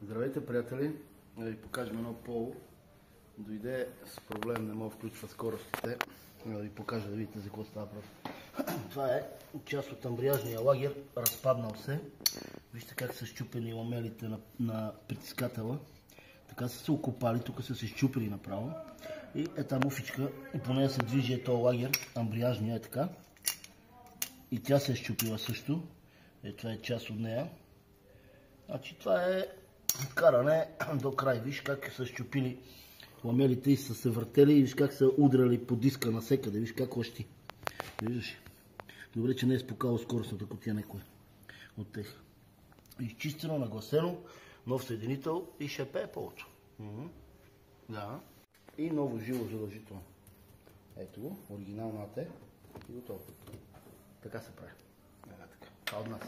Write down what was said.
Здравейте, приятели! Да ви покажем едно поло. Дойде с проблем, не мога да включва скоростите. Да ви покажа да видите за какво става просто. Това е част от амбриажния лагер, разпаднал се. Вижте как са счупени ламелите на притискателя. Така са се окопали, тук са се счупили направо. И е там муфичка, и по нея се движи този лагер, амбриажния е така. И тя се е счупила също. Това е част от нея. Значи това е каране до край. Виж как са счупили ламелите и са се въртели. Виж как са удряли по диска насекъде. Виж как лъщи. Виждаш? Добре, че не е спукало скоростната кутия някой от тех. Изчистено, нагласено, нов съединител и ще пее полото. Да. И ново жило задължително. Ето го, оригиналната е и готово. Така се прави. Така. Това от нас.